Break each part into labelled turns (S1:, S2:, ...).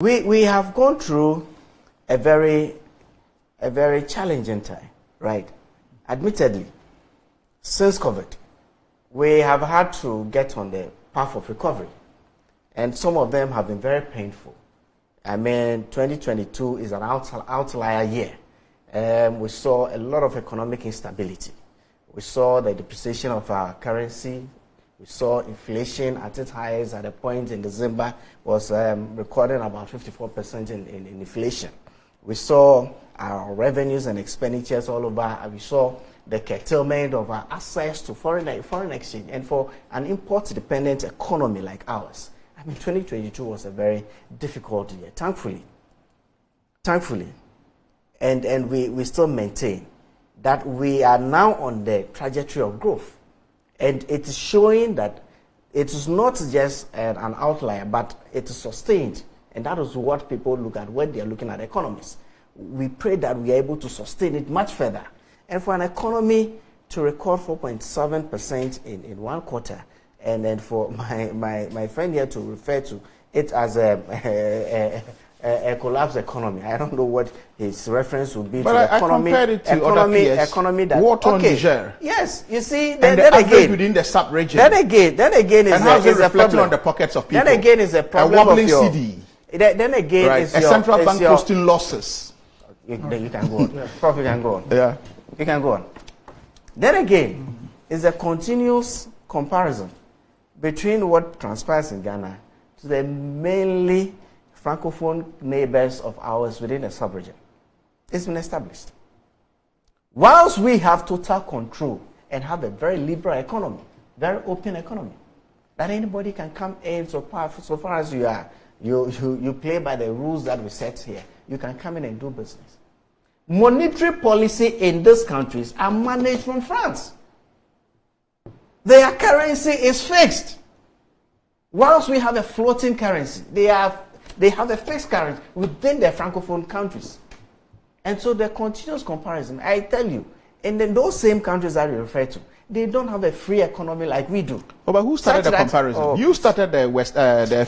S1: We have gone through a very challenging time, right? Admittedly, since COVID, we have had to get on the path of recovery, and some of them have been very painful. I mean, 2022 is an outlier year. We saw a lot of economic instability. We saw the depreciation of our currency. We saw inflation at its highest at a point in December was recording about 54% in inflation. We saw our revenues and expenditures all over. We saw the curtailment of our access to foreign exchange. And for an import-dependent economy like ours, I mean, 2022 was a very difficult year, thankfully. And we still maintain that we are now on the trajectory of growth. And it is showing that it is not just an outlier, but it is sustained. And that is what people look at when they are looking at economies. We pray that we are able to sustain it much further. And for an economy to record 4.7% in one quarter, and then for my friend here to refer to it as a collapsed economy. I don't know what his reference would be.
S2: But
S1: to
S2: I compared it to other peers.
S1: Economy that
S2: Water on Niger.
S1: Yes, you see.
S2: And the average within the sub-region.
S1: Then again is
S2: a problem on the pockets of people.
S1: Then again is a problem
S2: a wobbling
S1: of your.
S2: Cedi.
S1: Then again
S2: right.
S1: is
S2: a
S1: your
S2: central bank posting losses.
S1: You can go on. Prof, you can go on.
S2: Yeah.
S1: You can go on. Then again is a continuous comparison between what transpires in Ghana to the mainly Francophone neighbors of ours within the sub-region. It's been established. Whilst we have total control and have a very liberal economy, very open economy, that anybody can come in so far as you are, you play by the rules that we set here, you can come in and do business. Monetary policy in these countries are managed from France. Their currency is fixed. Whilst we have a floating currency, they have a fixed currency within the Francophone countries. And so the continuous comparison, I tell you, and then those same countries that you refer to, they don't have a free economy like we do.
S2: Oh, but who started the comparison? Oh. You started the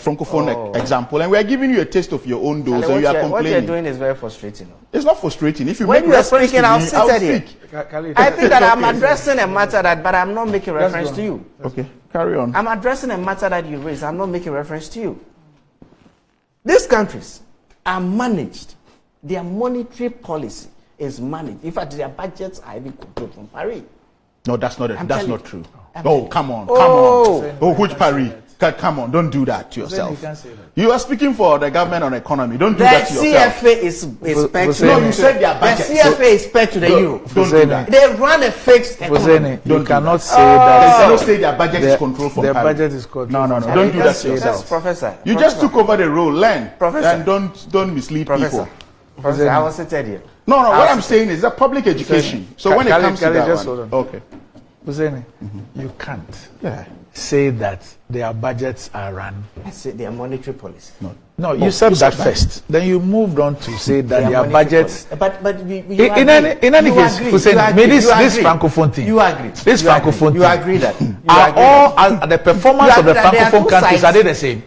S2: Francophone example, and we are giving you a taste of your own dose, and you are complaining.
S1: What you're doing is very frustrating.
S2: It's not frustrating. If you
S1: when
S2: make
S1: you are speaking, I'll speak. I think that I'm
S2: okay.
S1: addressing a matter that, but I'm not making reference to you.
S2: Okay, carry on.
S1: I'm addressing a matter that you raised. I'm not making reference to you. These countries are managed. Their monetary policy is managed. In fact, their budgets are even controlled from Paris.
S2: No, that's not true. Oh, come on. Oh, which Paris? Come on, don't do that to yourself. You are speaking for the government on economy. Don't do that to yourself.
S1: The CFA is pegged to
S2: no, you said their budget.
S1: The CFA is pegged to the euro.
S2: Don't do that.
S1: They run a fixed economy.
S3: You cannot say that.
S2: They cannot say their budget is controlled from
S3: Their
S2: Paris.
S3: budget is controlled.
S2: No. Don't do that to yourself.
S1: Professor.
S2: You just took over the role. Learn.
S1: Professor.
S2: And don't mislead people.
S1: Professor, I wasn't telling you.
S2: No, what I'm saying is that public education. So when it comes to that one. Okay.
S3: Hussein, you can't say that their budgets are run.
S1: I said their monetary policy.
S3: No, you said that first. Then you moved on to say that their budgets.
S1: But
S3: in any case, Hussein, this francophone thing.
S1: You agree.
S3: This francophone thing.
S1: You agree that
S3: are the performance of the francophone countries, are they the same?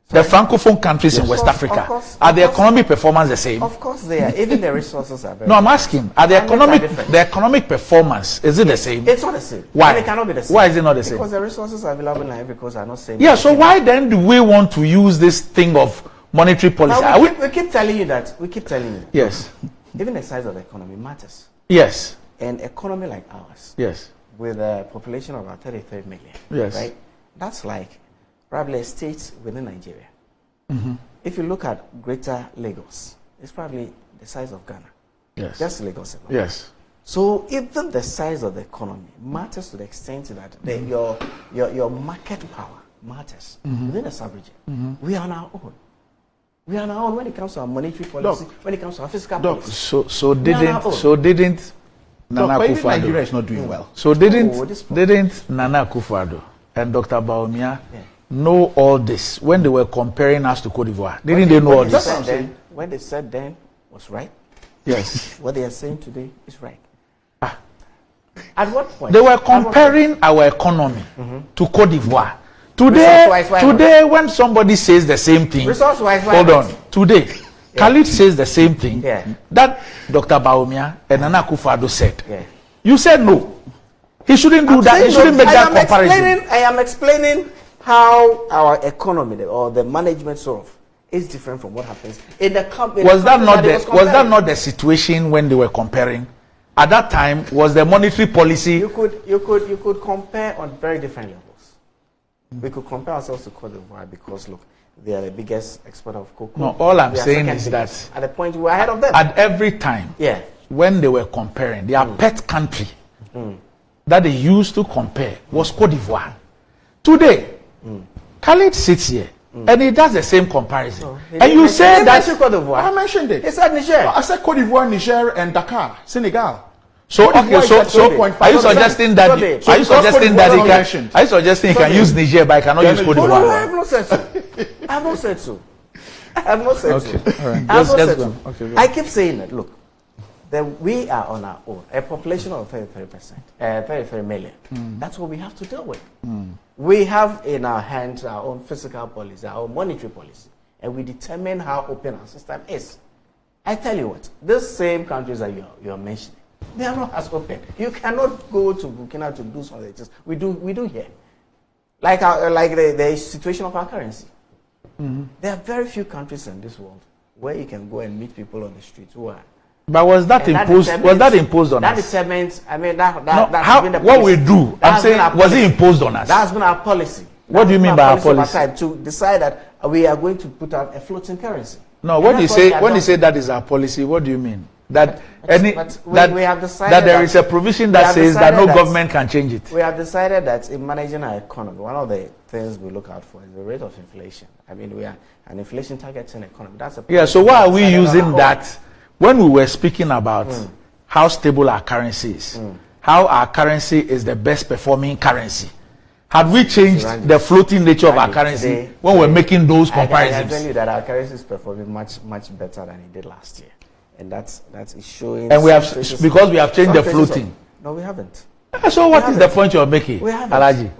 S3: The francophone countries in West Africa, are the economic performance the same?
S1: Of course they are. Even the resources are very
S3: No, I'm asking, are the economic performance, is it the same?
S1: It's not the same.
S3: Why?
S1: And it cannot be the same.
S3: Why is it not the same?
S1: Because the resources are available in every country are not same.
S3: Yeah, so why then do we want to use this thing of monetary policy?
S1: Now we keep telling you that. We keep telling you.
S3: Yes.
S1: Even the size of the economy matters.
S3: Yes.
S1: An economy like ours.
S3: Yes.
S1: With a population of about 33 million.
S3: Yes.
S1: Right? That's like probably a state within Nigeria.
S3: Mm-hmm.
S1: If you look at Greater Lagos, it's probably the size of Ghana.
S3: Yes.
S1: Just Lagos.
S3: Yes.
S1: So even the size of the economy matters to the extent that your market power matters within the sub-region. We are on our own. We are on our own when it comes to our monetary policy, when it comes to our fiscal policy.
S3: So didn't Nana Akufo-Addo.
S2: Nigeria is not doing well.
S3: So didn't Nana Akufo-Addo and Dr. Bawumia know all this when they were comparing us to Cote d'Ivoire? Didn't they know all this?
S1: When they said then was right.
S3: Yes.
S1: What they are saying today is right. At what point?
S3: They were comparing our economy to Cote d'Ivoire. Today, when somebody says the same thing, hold on. Today, Khalid says the same thing that Dr. Bawumia and Nana Akufo-Addo said. You said no. He shouldn't do that. He shouldn't make that comparison.
S1: I am explaining how our economy or the management sort of is different from what happens in the company.
S3: Was that not the situation when they were comparing? At that time, was the monetary policy?
S1: You could compare on very different levels. We could compare ourselves to Cote d'Ivoire because look, they are the biggest exporter of cocoa.
S3: No, all I'm saying is that
S1: at the point we were ahead of them.
S3: At every time, when they were comparing, their pet country that they used to compare was Cote d'Ivoire. Today, Khalid sits here and he does the same comparison. And you say that
S1: Cote d'Ivoire.
S2: I mentioned it.
S1: He said Niger.
S2: I said Cote d'Ivoire, Niger, and Dakar, Senegal.
S3: So okay, so are you suggesting that he can use Niger but he cannot use Cote d'Ivoire?
S1: No, I have not said so. I have not said so.
S3: All right.
S1: I keep saying that. Look, that we are on our own. A population of 33 million. That's what we have to deal with. We have in our hands our own fiscal policy, our own monetary policy, and we determine how open our system is. I tell you what, these same countries that you are mentioning, they are not as open. You cannot go to Burkina to do something like this. We do here. Like the situation of our currency. There are very few countries in this world where you can go and meet people on the streets who are.
S3: But was that imposed? Was that imposed on us?
S1: That determines. I mean, that's been the policy.
S3: What we do? I'm saying, was it imposed on us?
S1: That's been our policy.
S3: What do you mean by our policy?
S1: To decide that we are going to put out a floating currency.
S3: No, when you say that is our policy, what do you mean? That
S1: we have decided
S3: that there is a provision that says that no government can change it.
S1: We have decided that in managing our economy, one of the things we look out for is the rate of inflation. I mean, we are an inflation targeting economy. That's a
S3: so why are we using that when we were speaking about how stable our currency is, how our currency is the best performing currency? Had we changed the floating nature of our currency when we're making those comparisons?
S1: I can tell you that our currency is performing much better than it did last year. And that's showing.
S3: And because we have changed the floating.
S1: No, we haven't.
S3: So what is the point you're making?
S1: We haven't.
S3: Alaji?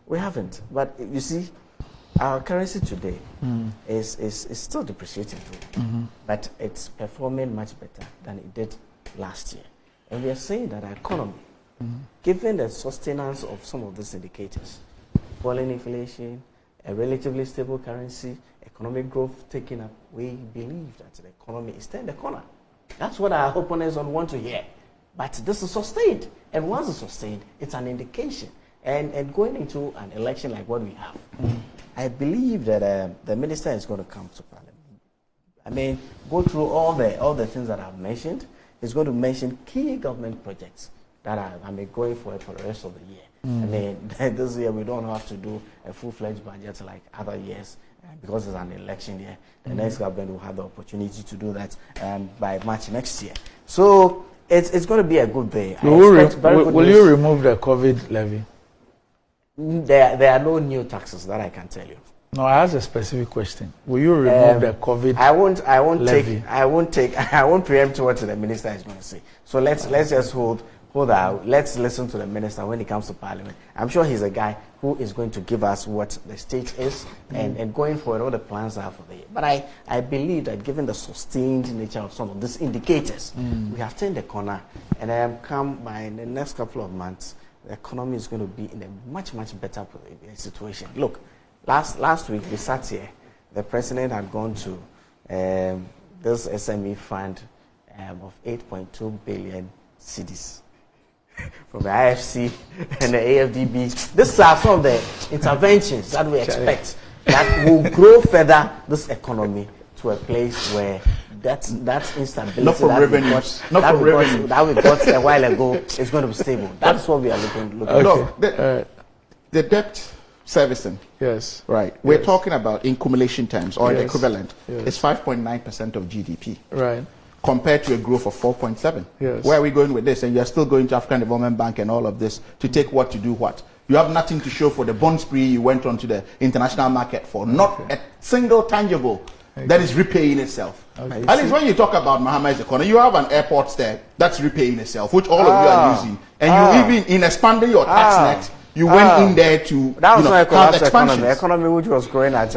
S1: We haven't. But you see, our currency today is still depreciating, but it's performing much better than it did last year. And we are saying that our economy, given the sustenance of some of these indicators, falling inflation, a relatively stable currency, economic growth taking up, we believe that the economy is turned the corner. That's what our opponents don't want to hear. But this is sustained. And once it's sustained, it's an indication. And going into an election like what we have, I believe that the minister is going to come to Parliament. I mean, go through all the things that I've mentioned. He's going to mention key government projects that are going for the rest of the year. I mean, this year we don't have to do a full-fledged budget like other years because it's an election year. The next government will have the opportunity to do that by March next year. So it's going to be a good day.
S3: Will you remove the COVID levy?
S1: There are no new taxes that I can tell you.
S3: No, I asked a specific question. Will you remove the COVID?
S1: I won't preempt what the minister is going to say. So let's just hold out. Let's listen to the minister when he comes to Parliament. I'm sure he's a guy who is going to give us what the state is and going forward what the plans are for the year. But I believe that given the sustained nature of some of these indicators, we have turned the corner, and I am come by the next couple of months, the economy is going to be in a much better situation. Look, last week we sat here. The president had gone to this SME fund of 8.2 billion cedis from the IFC and the AFDB. These are some of the interventions that we expect that will grow further this economy to a place where that instability that we got a while ago is going to be stable. That's what we are looking at.
S2: No, the debt servicing.
S3: Yes.
S2: Right. We're talking about in cumulation terms or in equivalent. It's 5.9% of GDP.
S3: Right.
S2: Compared to a growth of 4.7.
S3: Yes.
S2: Where are we going with this? And you're still going to African Development Bank and all of this to take what to do what? You have nothing to show for the bond spree you went on to the international market for. Not a single tangible that is repaying itself. At least when you talk about Muhammad's economy, you have an airport there that's repaying itself, which all of you are using. And you even, in expanding your tax net, you went in there to
S1: that was not a
S2: have
S1: collapsed
S2: expansions.
S1: economy which was growing at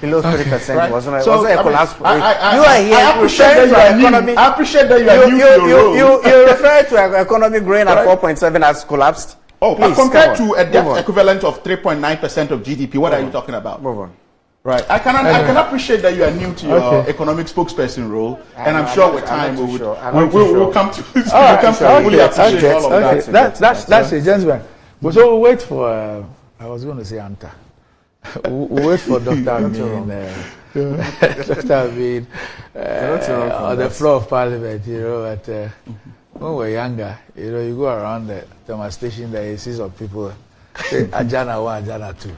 S1: below 3%.
S2: Right.
S1: wasn't
S2: So,
S1: a
S2: I mean,
S1: collapse.
S2: I appreciate that you are new. I appreciate that you are new to your role.
S1: You refer to an economy growing at 4.7 as collapsed.
S2: Oh,
S1: Please,
S2: compared to a debt equivalent of 3.9% of GDP, what are you talking about?
S1: Move on.
S2: Right. I can appreciate that you are new to your economic spokesperson role, and I'm sure with time we'll come to fully appreciate all of that.
S3: That's it, gentlemen. But so we'll wait for. I was going to say Anta. We'll wait for Dr. Amin. Dr. Amin on the floor of Parliament. When we were younger, you go around the demonstration there, you see some people say Ajana 1, Ajana 2.